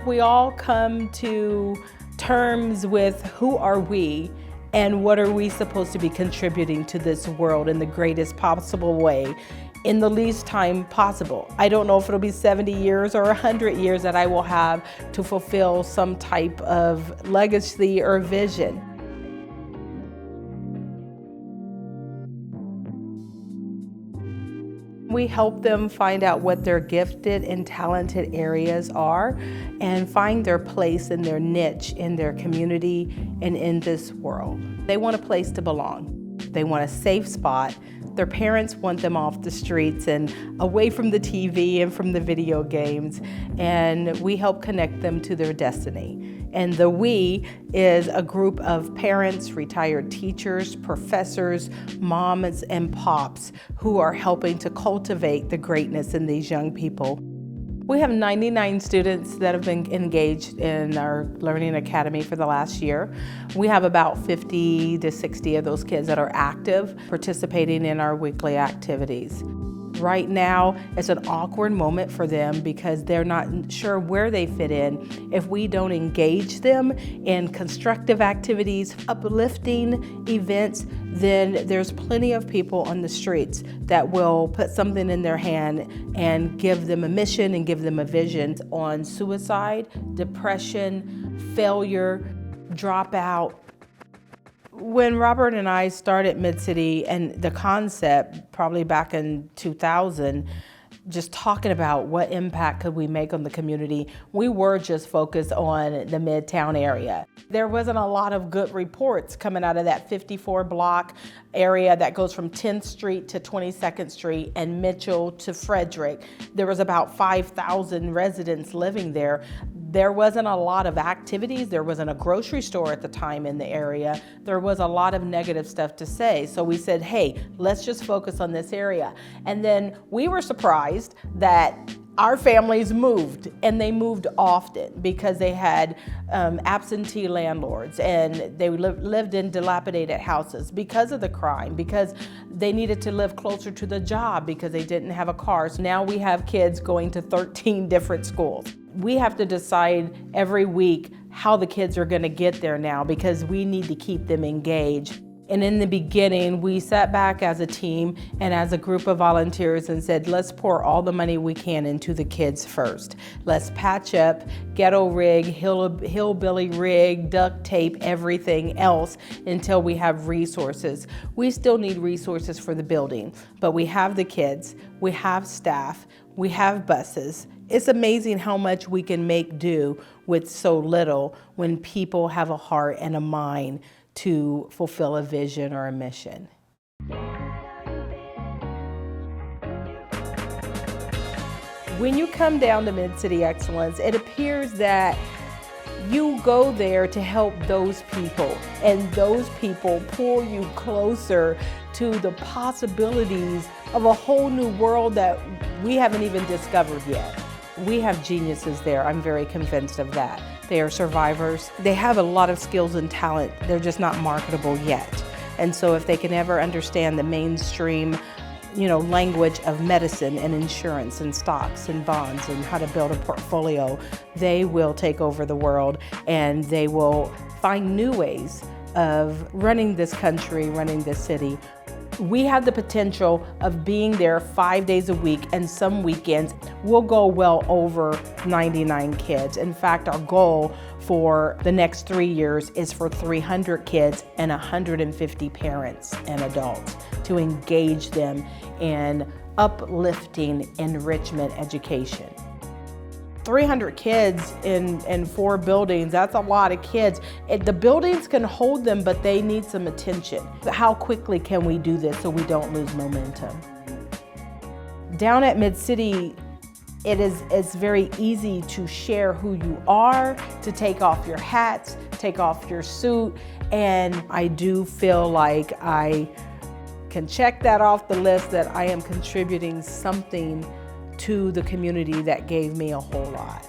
We all come to terms with who are we and what are we supposed to be contributing to this world in the greatest possible way in the least time possible. I don't know if it'll be 70 years or 100 years that I will have to fulfill some type of legacy or vision. We help them find out what their gifted and talented areas are and find their place and their niche in their community and in this world. They want a place to belong. They want a safe spot. Their parents want them off the streets and away from the TV and from the video games, and we help connect them to their destiny. And the we is a group of parents, retired teachers, professors, moms, and pops who are helping to cultivate the greatness in these young people. We have 99 students that have been engaged in our Learning Academy for the last year. We have about 50 to 60 of those kids that are active, participating in our weekly activities. Right now, it's an awkward moment for them because they're not sure where they fit in. If we don't engage them in constructive activities, uplifting events, then there's plenty of people on the streets that will put something in their hand and give them a mission and give them a vision on suicide, depression, failure, dropout. When Robert and I started MidCity and the concept, probably back in 2000, just talking about what impact could we make on the community, we were just focused on the Midtown area. There wasn't a lot of good reports coming out of that 54 block area that goes from 10th Street to 22nd Street and Mitchell to Frederick. There was about 5,000 residents living there. There wasn't a lot of activities. There wasn't a grocery store at the time in the area. There was a lot of negative stuff to say. So we said, hey, let's just focus on this area. And then we were surprised that our families moved, and they moved often because they had absentee landlords and they lived in dilapidated houses because of the crime, because they needed to live closer to the job because they didn't have a car. So now we have kids going to 13 different schools. We have to decide every week how the kids are going to get there now because we need to keep them engaged. And in the beginning, we sat back as a team and as a group of volunteers and said, let's pour all the money we can into the kids first. Let's patch up, ghetto rig, hillbilly rig, duct tape, everything else until we have resources. We still need resources for the building, but we have the kids, we have staff, we have buses. It's amazing how much we can make do with so little when people have a heart and a mind to fulfill a vision or a mission. When you come down to MidCity Excellence, it appears that you go there to help those people, and those people pull you closer to the possibilities of a whole new world that we haven't even discovered yet. We have geniuses there. I'm very convinced of that. They are survivors. They have a lot of skills and talent. They're just not marketable yet. And so if they can ever understand the mainstream, language of medicine and insurance and stocks and bonds and how to build a portfolio, they will take over the world and they will find new ways of running this country, running this city. We have the potential of being there 5 days a week, and some weekends we'll go well over 99 kids. In fact, our goal for the next 3 years is for 300 kids and 150 parents and adults to engage them in uplifting enrichment education. 300 kids in 4 buildings, that's a lot of kids. The buildings can hold them, but they need some attention. How quickly can we do this so we don't lose momentum? Down at MidCity, it's very easy to share who you are, to take off your hats, take off your suit, and I do feel like I can check that off the list that I am contributing something to the community that gave me a whole lot.